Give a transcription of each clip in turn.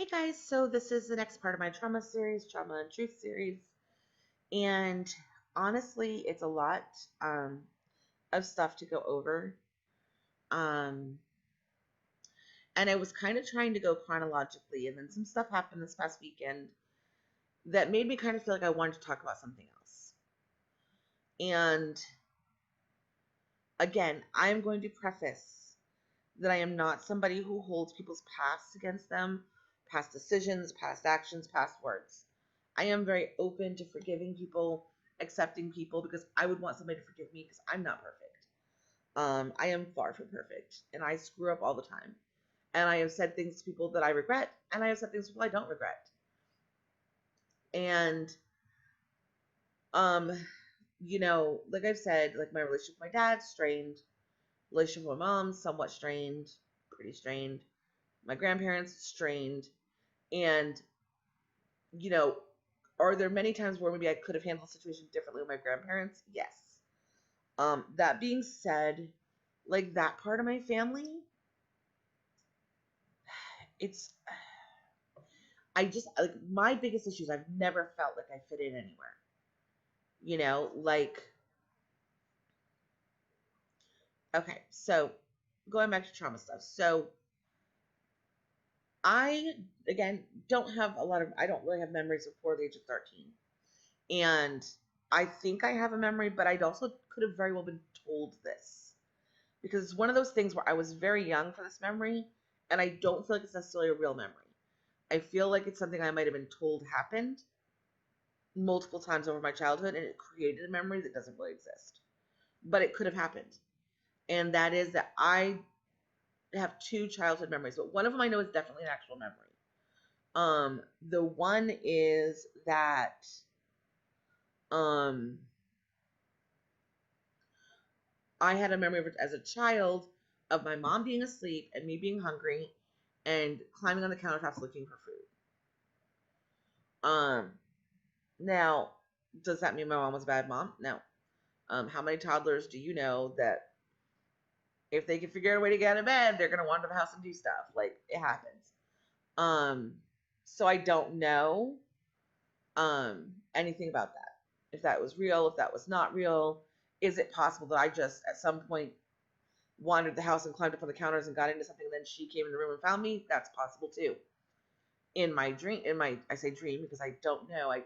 Hey guys, so this is the next part of my trauma series, Trauma and Truth series. And honestly, it's a lot of stuff to go over. Um, and I was kind of trying to go chronologically, and then some stuff happened this past weekend that made me kind of feel like I wanted to talk about something else. And again, I am going to preface that I am not somebody who holds people's pasts against them, past decisions, past actions, past words. I am very open to forgiving people, accepting people, because I would want somebody to forgive me because I'm not perfect. I am far from perfect, and I screw up all the time. And I have said things to people that I regret, and I have said things to people I don't regret. And, um, like I've said, like my relationship with my dad, strained. Relationship with my mom, somewhat strained, pretty strained. My grandparents, strained. And, are there many times where maybe I could have handled the situation differently with my grandparents? Yes. That being said, like that part of my family, it's, I just, like, my biggest issue is I've never felt like I fit in anywhere. Okay, so going back to trauma stuff. So I, again, I don't really have memories before the age of 13. And I think I have a memory, but I also could have very well been told this. Because it's one of those things where I was very young for this memory, and I don't feel like it's necessarily a real memory. I feel like it's something I might have been told happened multiple times over my childhood, and it created a memory that doesn't really exist. But it could have happened. And that is that I have two childhood memories, but one of them I know is definitely an actual memory. The one is that I had a memory of it as a child of my mom being asleep and me being hungry and climbing on the countertops looking for food. Now, does that mean my mom was a bad mom? No. How many toddlers do you know that if they can figure out a way to get out of bed, they're gonna wander the house and do stuff? Like, it happens. So I don't know anything about that. If that was real, if that was not real. Is it possible that I just at some point wandered the house and climbed up on the counters and got into something, and then she came in the room and found me? That's possible too. In my dream, I say dream because I don't know. I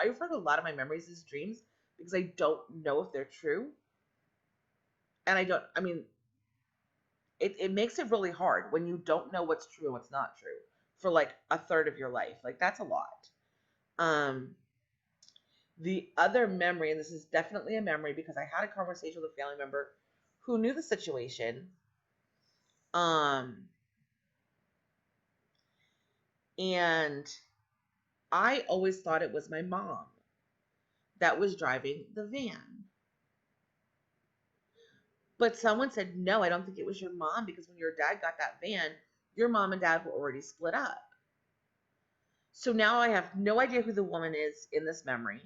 refer to a lot of my memories as dreams because I don't know if they're true. And it makes it really hard when you don't know what's true and what's not true for like a third of your life. Like, that's a lot. The other memory, and this is definitely a memory because I had a conversation with a family member who knew the situation. And I always thought it was my mom that was driving the van. But someone said, no, I don't think it was your mom because when your dad got that van, your mom and dad were already split up. So now I have no idea who the woman is in this memory.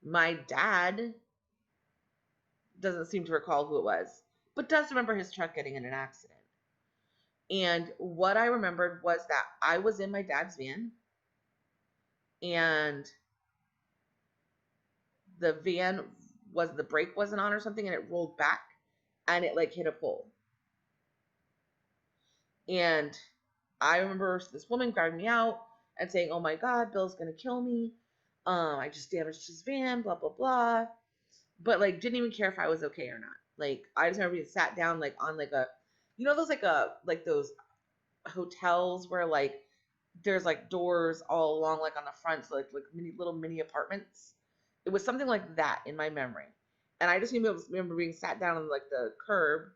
My dad doesn't seem to recall who it was, but does remember his truck getting in an accident. And what I remembered was that I was in my dad's van, and the brake wasn't on or something, and it rolled back, and it like hit a pole. And I remember this woman grabbing me out and saying, "Oh my God, Bill's gonna kill me. I just damaged his van, blah blah blah." But like, didn't even care if I was okay or not. Like, I just remember being sat down like on like a, those like those hotels where like there's like doors all along like on the front, so like little mini apartments. It was something like that in my memory, and I just remember being sat down on like the curb,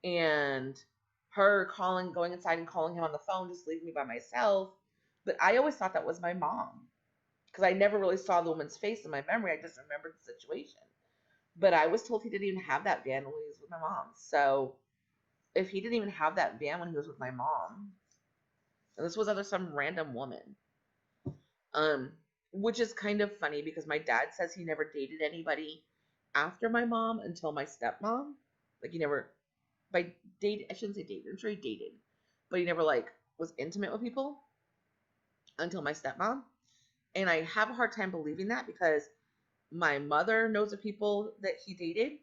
and her going inside and calling him on the phone, just leaving me by myself. But I always thought that was my mom because I never really saw the woman's face in my memory. I just remembered the situation. But I was told he didn't even have that van when he was with my mom. So if he didn't even have that van when he was with my mom, and this was under some random woman, which is kind of funny because my dad says he never dated anybody after my mom until my stepmom. Like, he never, I shouldn't say dated. I'm sure he dated, but he never like was intimate with people. until my stepmom. And I have a hard time believing that because my mother knows the people that he dated,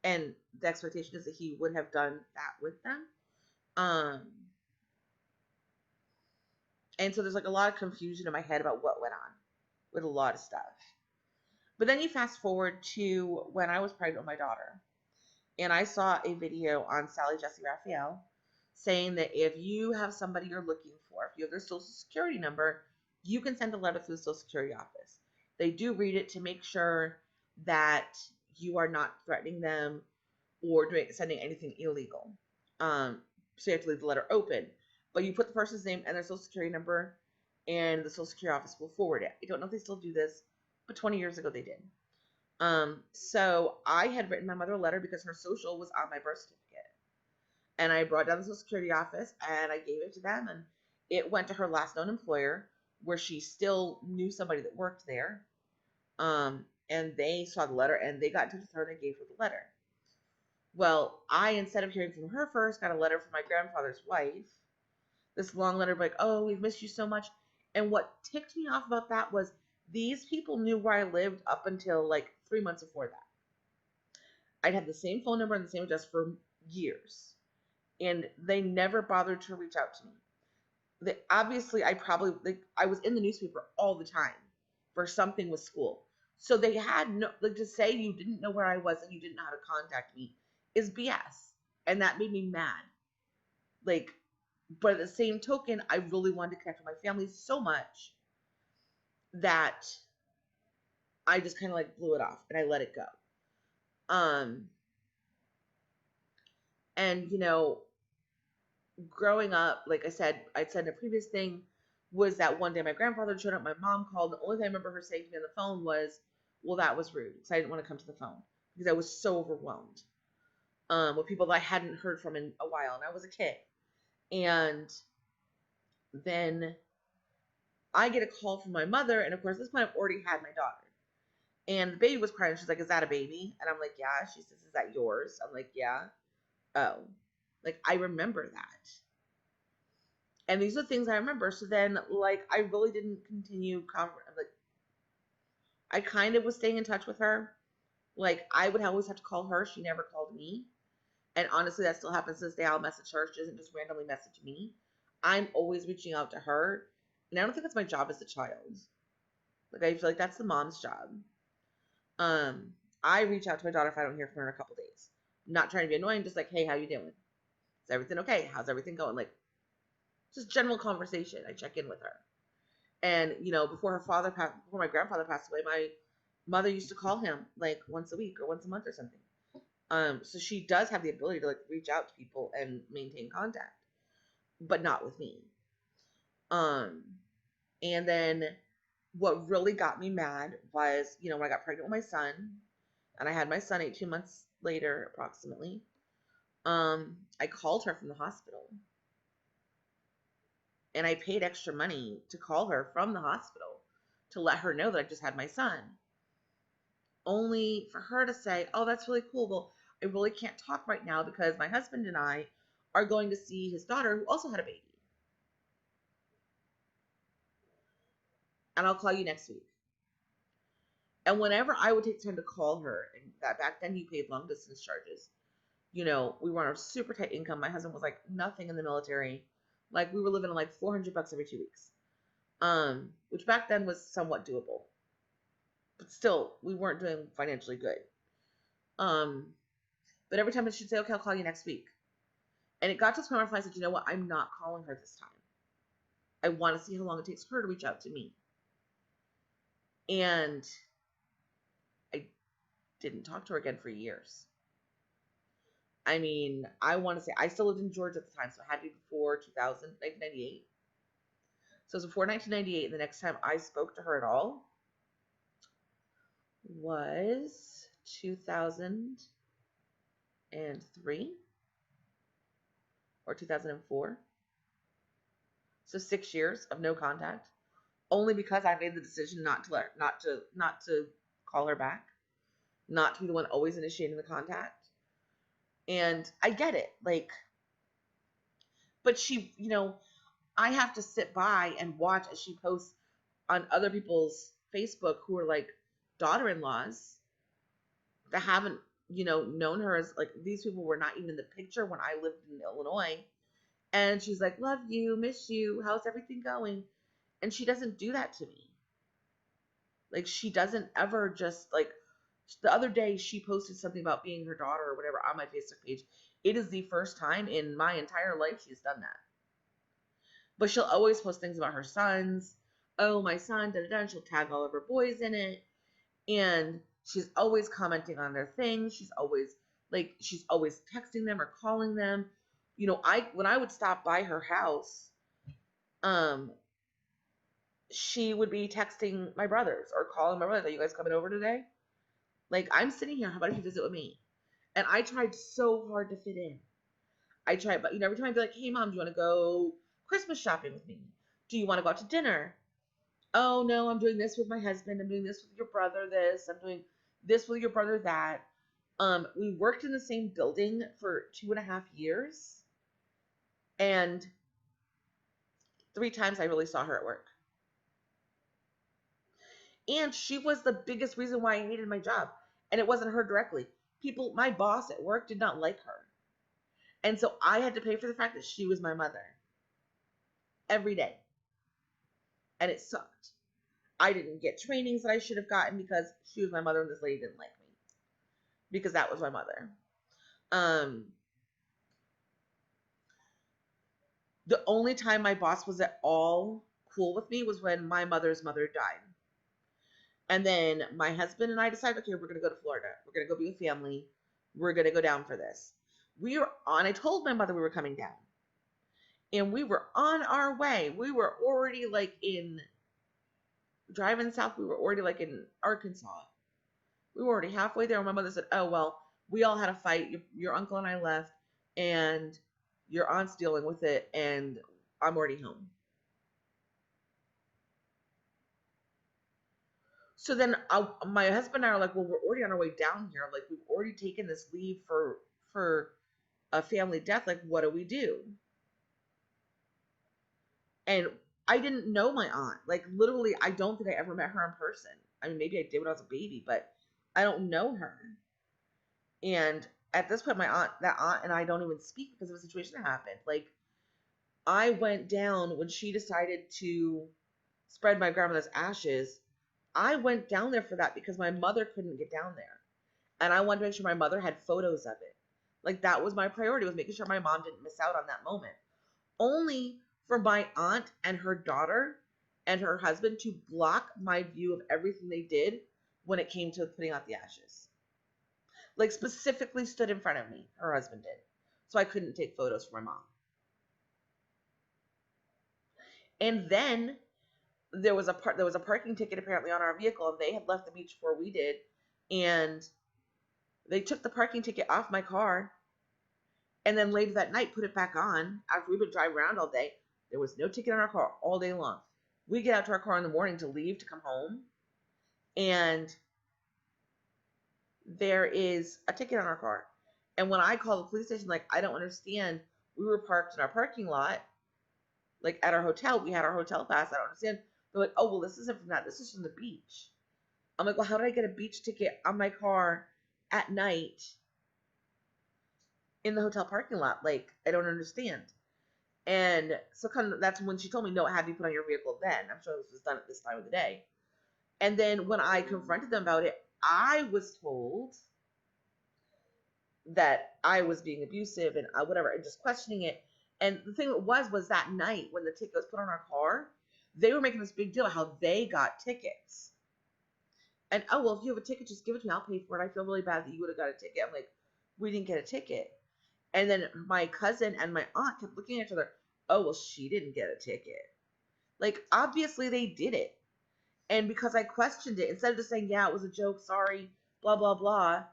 and the expectation is that he would have done that with them. Um, and so there's like a lot of confusion in my head about what went on with a lot of stuff. But then you fast forward to when I was pregnant with my daughter, and I saw a video on Sally Jessy Raphael saying that if you have somebody you're looking for, if you have their social security number, you can send a letter through the social security office. They do read it to make sure that you are not threatening them or sending anything illegal. So you have to leave the letter open. But you put the person's name and their social security number, and the social security office will forward it. I don't know if they still do this, but 20 years ago they did. So I had written my mother a letter because her social was on my birth certificate. And I brought down the social security office and I gave it to them, and it went to her last known employer where she still knew somebody that worked there. And they saw the letter and they got in touch with her and they gave her the letter. Well, I, instead of hearing from her first, got a letter from my grandfather's wife. This long letter like, oh, we've missed you so much. And what ticked me off about that was these people knew where I lived up until like 3 months before that. I'd had the same phone number and the same address for years. And they never bothered to reach out to me. Obviously, I was in the newspaper all the time for something with school. So they had no, like, to say you didn't know where I was and you didn't know how to contact me is BS. And that made me mad. Like, but at the same token, I really wanted to connect with my family so much that I just kind of like blew it off and I let it go. And growing up, like I'd said in a previous thing, was that one day my grandfather showed up, my mom called. The only thing I remember her saying to me on the phone was, well, that was rude, because I didn't want to come to the phone because I was so overwhelmed with people that I hadn't heard from in a while, and I was a kid. And then I get a call from my mother, and of course, at this point, I've already had my daughter. And the baby was crying. She's like, is that a baby? And I'm like, yeah. She says, is that yours? I'm like, yeah. Oh. Like, I remember that. And these are things I remember. So then, like, I really didn't continue. I kind of was staying in touch with her. Like, I would always have to call her. She never called me. And honestly, that still happens to this day. I'll message her. She doesn't just randomly message me. I'm always reaching out to her. And I don't think that's my job as a child. Like, I feel like that's the mom's job. I reach out to my daughter if I don't hear from her in a couple days. I'm not trying to be annoying, just like, hey, how you doing? Is everything okay? How's everything going? Like, just general conversation. I check in with her. And, before my grandfather passed away, my mother used to call him like once a week or once a month or something. So she does have the ability to like reach out to people and maintain contact, but not with me. And then what really got me mad was, when I got pregnant with my son, and I had my son 18 months later, approximately, I called her from the hospital. And I paid extra money to call her from the hospital to let her know that I just had my son. Only for her to say, oh, that's really cool. Well, I really can't talk right now because my husband and I are going to see his daughter who also had a baby. And I'll call you next week. And whenever I would take time to call her, and that back then you paid long distance charges. We were on a super tight income. My husband was like nothing in the military. Like, we were living on like $400 every 2 weeks. Which back then was somewhat doable. But still, we weren't doing financially good. But every time she'd say, okay, I'll call you next week. And it got to the point where I said, you know what? I'm not calling her this time. I want to see how long it takes her to reach out to me. And I didn't talk to her again for years. I mean, I want to say, I still lived in Georgia at the time, so it had to be before 1998. So it was before 1998, and the next time I spoke to her at all was 2003 or 2004. So 6 years of no contact, only because I made the decision not to call her back, not to be the one always initiating the contact. And I get it, like, but she, I have to sit by and watch as she posts on other people's Facebook who are like daughter-in-laws that haven't, known her as like these people were not even in the picture when I lived in Illinois. And she's like, love you, miss you, how's everything going? And she doesn't do that to me. Like, she doesn't ever just like, the other day she posted something about being her daughter or whatever on my Facebook page. It is the first time in my entire life she's done that. But she'll always post things about her sons. Oh, my son, da da da. And she'll tag all of her boys in it. And she's always commenting on their things. She's always texting them or calling them. When I would stop by her house, she would be texting my brothers or calling my brothers. Are you guys coming over today? Like, I'm sitting here. How about if you visit with me? And I tried so hard to fit in. I tried, but every time I'd be like, hey mom, do you want to go Christmas shopping with me? Do you want to go out to dinner? Oh no, I'm doing this with my husband. I'm doing this with your brother. I'm doing this with your brother. That. We worked in the same building for 2.5 years, and 3 times I really saw her at work. And she was the biggest reason why I hated my job. And it wasn't her directly. My boss at work did not like her. And so I had to pay for the fact that she was my mother. Every day. And it sucked. I didn't get trainings that I should have gotten because she was my mother and this lady didn't like me. Because that was my mother. The only time my boss was at all cool with me was when my mother's mother died. And then my husband and I decided, okay, we're going to go to Florida. We're going to go be with family. We're going to go down for this. I told my mother we were coming down. And we were on our way. We were already driving south. We were already in Arkansas. We were already halfway there. And my mother said, oh, well, we all had a fight. Your uncle and I left. And your aunt's dealing with it. And I'm already home. So then my husband and I are like, well, we're already on our way down here. Like, we've already taken this leave for a family death. Like, what do we do? And I didn't know my aunt. Like, literally, I don't think I ever met her in person. I mean, maybe I did when I was a baby, but I don't know her. And at this point, that aunt and I don't even speak because of a situation that happened. Like, I went down when she decided to spread my grandmother's ashes. I went down there for that because my mother couldn't get down there. And I wanted to make sure my mother had photos of it. Like, that was my priority, was making sure my mom didn't miss out on that moment. Only for my aunt and her daughter and her husband to block my view of everything they did when it came to putting out the ashes. Like, specifically stood in front of me, her husband did. So I couldn't take photos for my mom. And then there was a parking ticket apparently on our vehicle, and they had left the beach before we did, and they took the parking ticket off my car, and then later that night put it back on after we've been driving around all day. There was no ticket on our car all day long. We get out to our car in the morning to leave to come home, and there is a ticket on our car. And when I call the police station, like, I don't understand. We were parked in our parking lot, like at our hotel. We had our hotel pass. I don't understand. They're like, oh, well, this isn't from that. This is from the beach. I'm like, well, how did I get a beach ticket on my car at night in the hotel parking lot? Like, I don't understand. And so that's when she told me, no, it had to be put on your vehicle then. I'm sure this was done at this time of the day. And then when I confronted them about it, I was told that I was being abusive and whatever, and just questioning it. And the thing was that night when the ticket was put on our car, they were making this big deal about how they got tickets. And, oh, well, if you have a ticket, just give it to me. I'll pay for it. I feel really bad that you would have got a ticket. I'm like, we didn't get a ticket. And then my cousin and my aunt kept looking at each other. Oh, well, she didn't get a ticket. Like, obviously they did it. And because I questioned it, instead of just saying, yeah, it was a joke, sorry, blah, blah, blah,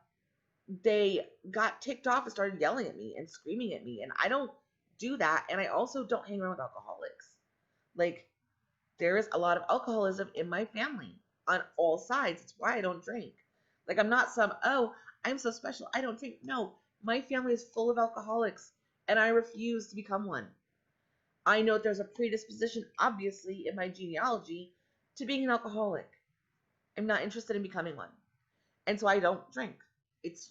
they got ticked off and started yelling at me and screaming at me. And I don't do that. And I also don't hang around with alcoholics. Like, there is a lot of alcoholism in my family on all sides. It's why I don't drink. Like, I'm not I'm so special, I don't drink. No, my family is full of alcoholics, and I refuse to become one. I know there's a predisposition, obviously, in my genealogy to being an alcoholic. I'm not interested in becoming one. And so I don't drink. It's,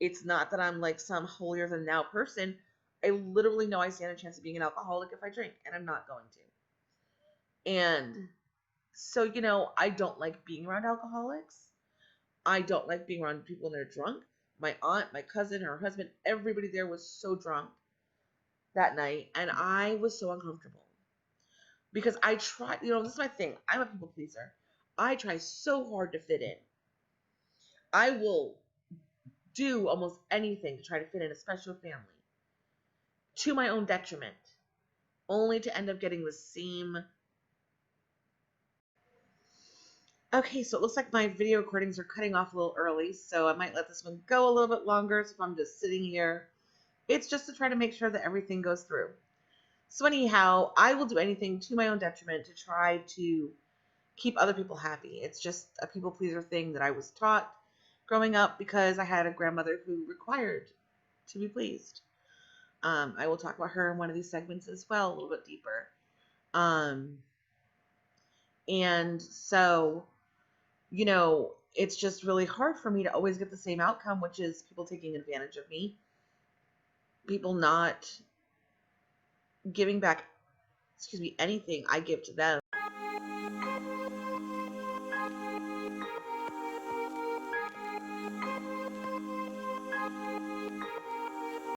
it's not that I'm like some holier than thou person. I literally know I stand a chance of being an alcoholic if I drink, and I'm not going to. And so, I don't like being around alcoholics. I don't like being around people when they're drunk. My aunt, my cousin, her husband, everybody there was so drunk that night, and I was so uncomfortable because I try, this is my thing. I'm a people pleaser. I try so hard to fit in. I will do almost anything to try to fit in, especially with family, to my own detriment, only to end up getting the same. Okay, so it looks like my video recordings are cutting off a little early, so I might let this one go a little bit longer. So if I'm just sitting here, it's just to try to make sure that everything goes through. So anyhow, I will do anything to my own detriment to try to keep other people happy. It's just a people pleaser thing that I was taught growing up because I had a grandmother who required to be pleased. I will talk about her in one of these segments as well, a little bit deeper. And so, it's just really hard for me to always get the same outcome, which is people taking advantage of me, people not giving back, anything I give to them.